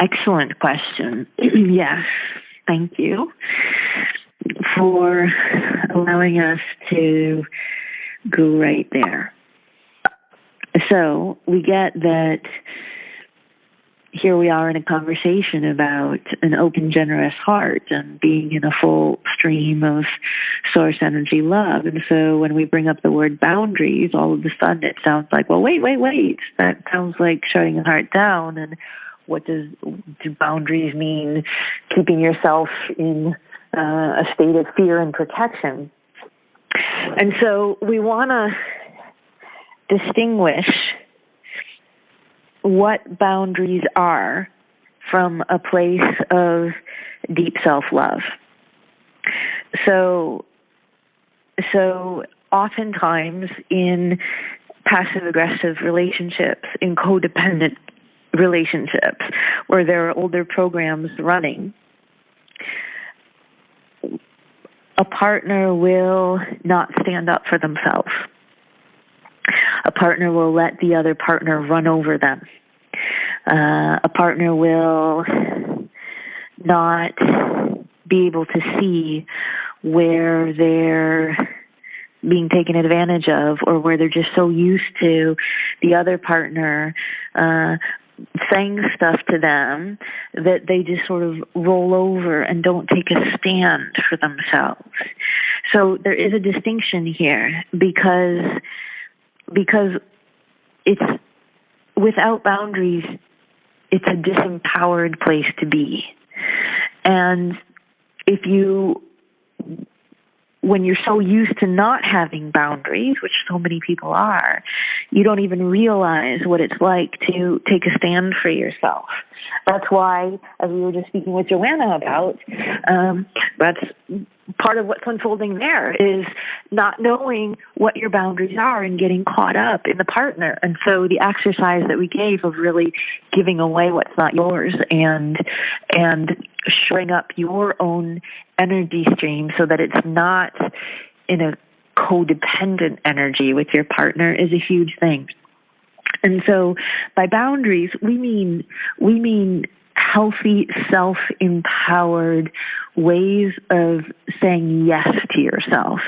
Excellent question. Yes, thank you for allowing us to go right there. So we get that here we are in a conversation about an open, generous heart and being in a full stream of source energy love. And so when we bring up the word boundaries, all of a sudden it sounds like, well, wait. That sounds like shutting the heart down. And what do boundaries mean? Keeping yourself in a state of fear and protection. And so we want to distinguish what boundaries are from a place of deep self-love. So oftentimes in passive-aggressive relationships, in codependent relationships, where there are older programs running, a partner will not stand up for themselves. A partner will let the other partner run over them. A partner will not be able to see where they're being taken advantage of, or where they're just so used to the other partner saying stuff to them that they just sort of roll over and don't take a stand for themselves. So there is a distinction here because it's, without boundaries, it's a disempowered place to be. And when you're so used to not having boundaries, which so many people are, you don't even realize what it's like to take a stand for yourself. That's why, as we were just speaking with Joanna about, that's part of what's unfolding there, is not knowing what your boundaries are and getting caught up in the partner. And so the exercise that we gave of really giving away what's not yours and shoring up your own energy stream so that it's not in a codependent energy with your partner is a huge thing. And so by boundaries, we mean healthy, self-empowered ways of saying yes to yourself.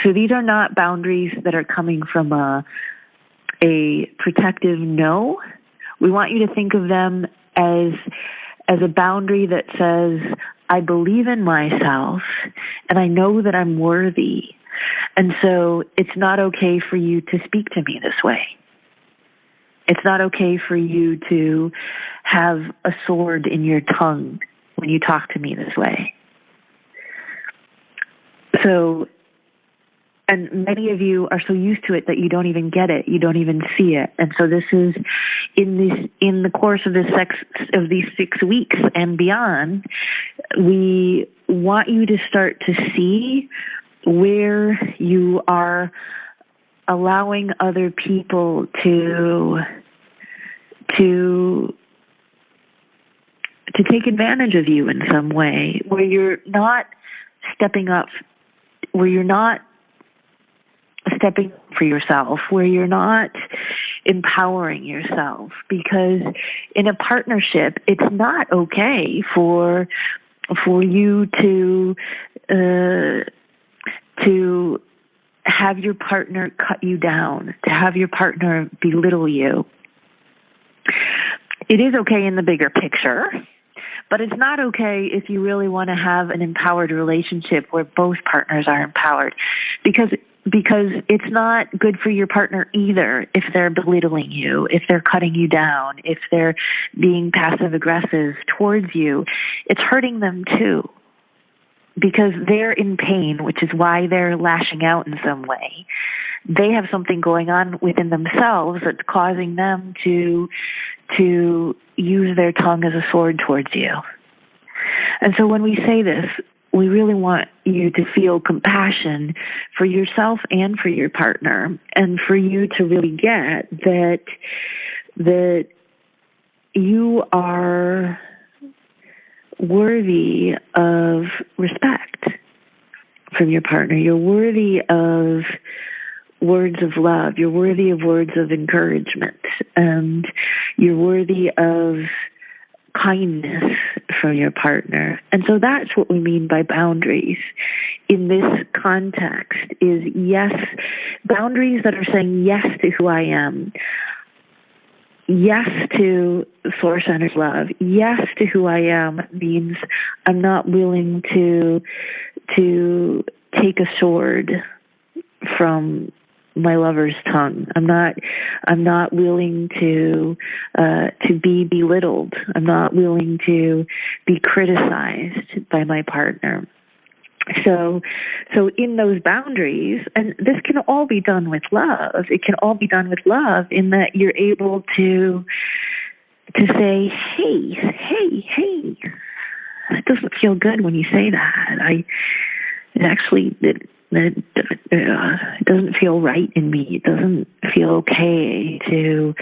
So these are not boundaries that are coming from a protective no. We want you to think of them as a boundary that says, I believe in myself and I know that I'm worthy. And so it's not okay for you to speak to me this way. It's not okay for you to have a sword in your tongue when you talk to me this way. So, and many of you are so used to it that you don't even get it. You don't even see it. And so this is in the course of these 6 weeks and beyond, we want you to start to see where you are allowing other people to take advantage of you in some way, where you're not stepping up, where you're not stepping for yourself, where you're not empowering yourself. Because in a partnership, it's not okay for you to have your partner cut you down, to have your partner belittle you. It is okay in the bigger picture, but it's not okay if you really want to have an empowered relationship where both partners are empowered, because it's not good for your partner either if they're belittling you, if they're cutting you down, if they're being passive-aggressive towards you. It's hurting them too, because they're in pain, which is why they're lashing out in some way. They have something going on within themselves that's causing them to use their tongue as a sword towards you. And so when we say this, we really want you to feel compassion for yourself and for your partner, and for you to really get that you are worthy of respect from your partner. You're worthy of words of love. You're worthy of words of encouragement. And you're worthy of kindness from your partner. And so that's what we mean by boundaries in this context is, yes, boundaries that are saying yes to who I am, yes to source-centered love, yes to who I am means I'm not willing to take a sword from my lover's tongue. I'm not willing to be belittled. I'm not willing to be criticized by my partner. So in those boundaries, and this can all be done with love. It can all be done with love in that you're able to say, hey, it doesn't feel good when you say that. It doesn't feel right in me. It doesn't feel okay to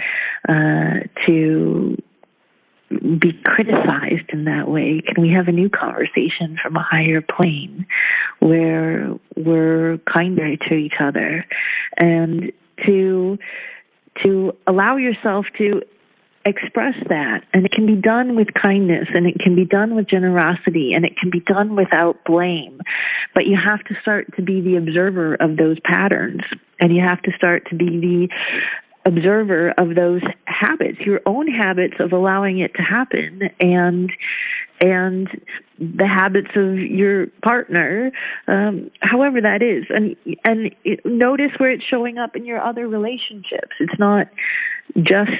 be criticized in that way. Can we have a new conversation from a higher plane where we're kinder to each other, and to allow yourself to express that? And it can be done with kindness, and it can be done with generosity, and it can be done without blame. But you have to start to be the observer of those patterns, and you have to start to be the observer of those habits, your own habits of allowing it to happen, and the habits of your partner, however that is, and notice where it's showing up in your other relationships. It's not just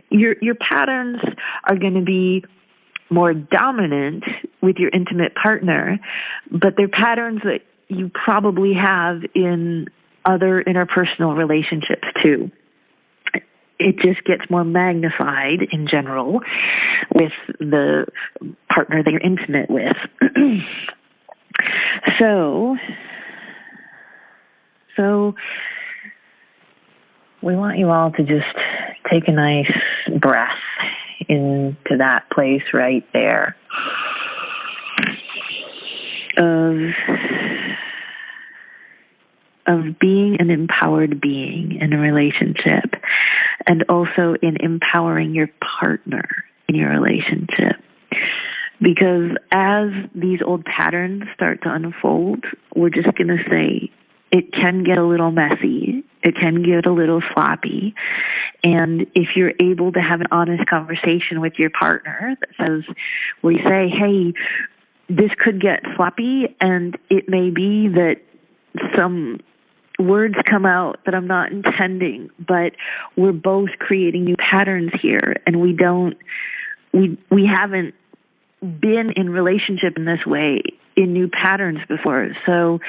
your patterns are going to be more dominant with your intimate partner, but they're patterns that you probably have in other interpersonal relationships too. It just gets more magnified in general with the partner that you're intimate with. So we want you all to just take a nice breath into that place right there of being an empowered being in a relationship, and also in empowering your partner in your relationship. Because as these old patterns start to unfold, we're just going to say it can get a little messy. It can get a little sloppy. And if you're able to have an honest conversation with your partner that says, where you say, hey, this could get sloppy, and it may be that some words come out that I'm not intending, but we're both creating new patterns here, and we haven't been in relationship in this way in new patterns before. So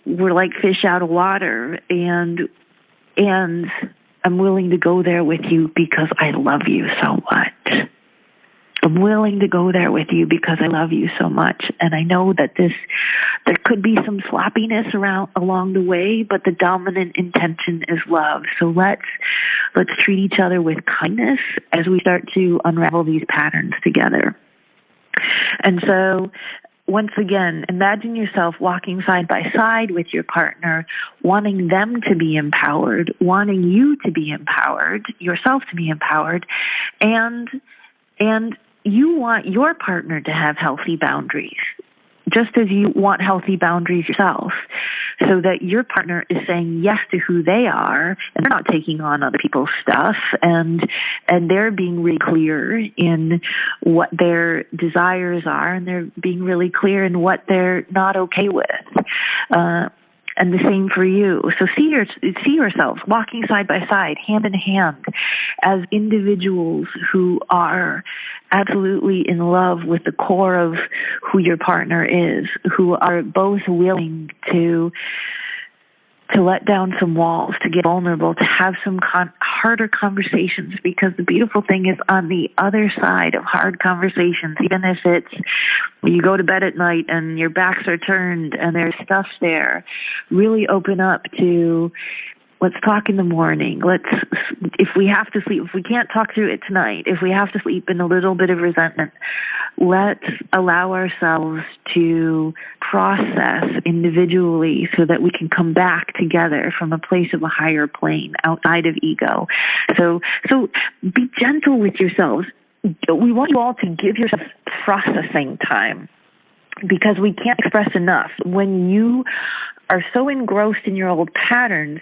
we're like fish out of water, and I'm willing to go there with you because I love you so much. I'm willing to go there with you because I love you so much. And I know that there could be some sloppiness along the way, but the dominant intention is love. So let's treat each other with kindness as we start to unravel these patterns together. And so once again, imagine yourself walking side by side with your partner, wanting them to be empowered, wanting you to be empowered, yourself to be empowered, and you want your partner to have healthy boundaries, just as you want healthy boundaries yourself, so that your partner is saying yes to who they are, and they're not taking on other people's stuff, and they're being really clear in what their desires are, and they're being really clear in what they're not okay with. And the same for you. So see yourselves walking side by side, hand in hand, as individuals who are absolutely in love with the core of who your partner is, who are both willing to let down some walls, to get vulnerable, to have some harder conversations, because the beautiful thing is on the other side of hard conversations, even if it's when you go to bed at night and your backs are turned and there's stuff there, really open up to, let's talk in the morning. If we have to sleep, if we can't talk through it tonight, if we have to sleep in a little bit of resentment, let's allow ourselves to process individually so that we can come back together from a place of a higher plane outside of ego. So be gentle with yourselves. we want you all to give yourself processing time, because we can't express enough. When you are so engrossed in your old patterns,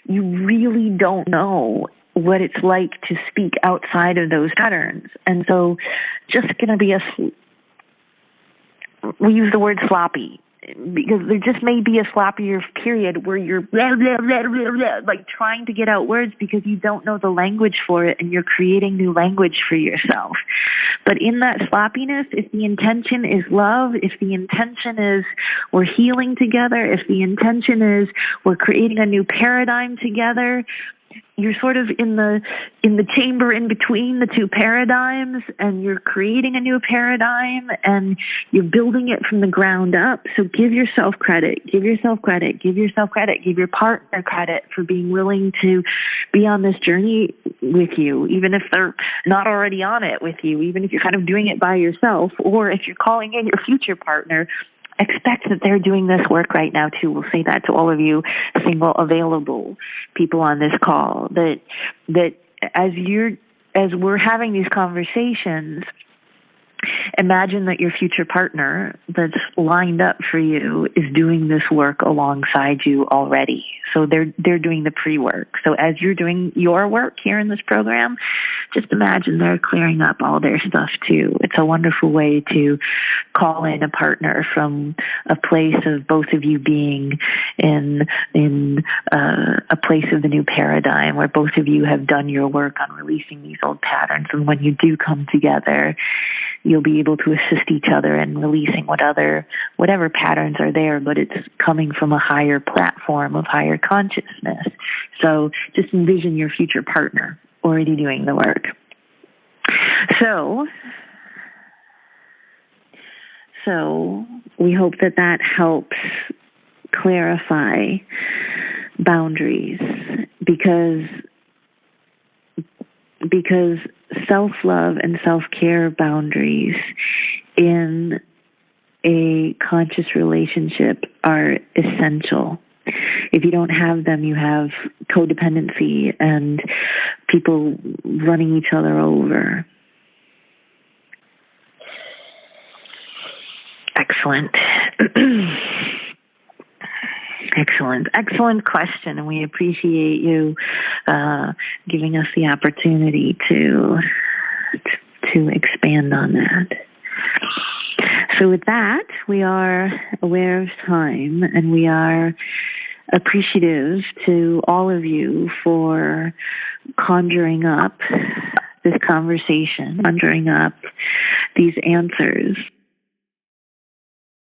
you really don't know what it's like to speak outside of those patterns. And so just going to be we use the word sloppy, because there just may be a sloppier period where you're blah, blah, blah, blah, blah, like trying to get out words because you don't know the language for it, and you're creating new language for yourself. But in that sloppiness, if the intention is love, if the intention is we're healing together, if the intention is we're creating a new paradigm together, you're sort of in the chamber in between the two paradigms, and you're creating a new paradigm, and you're building it from the ground up. So give yourself credit, give yourself credit, give yourself credit, give your partner credit for being willing to be on this journey with you, even if they're not already on it with you, even if you're kind of doing it by yourself, or if you're calling in your future partner. Expect that they're doing this work right now too. We'll say that to all of you single available people on this call, that as we're having these conversations, imagine that your future partner that's lined up for you is doing this work alongside you already. So they're doing the pre-work. So as you're doing your work here in this program, just imagine they're clearing up all their stuff too. It's a wonderful way to call in a partner from a place of both of you being in a place of the new paradigm, where both of you have done your work on releasing these old patterns. And when you do come together, you'll be able to assist each other in releasing whatever patterns are there, but it's coming from a higher platform of higher consciousness. So just envision your future partner already doing the work. So we hope that helps clarify boundaries, because self-love and self-care boundaries in a conscious relationship are essential. If you don't have them, you have codependency and people running each other over. Excellent. Excellent question, and we appreciate you giving us the opportunity to expand on that. So with that, we are aware of time, and we are appreciative to all of you for conjuring up this conversation, conjuring up these answers.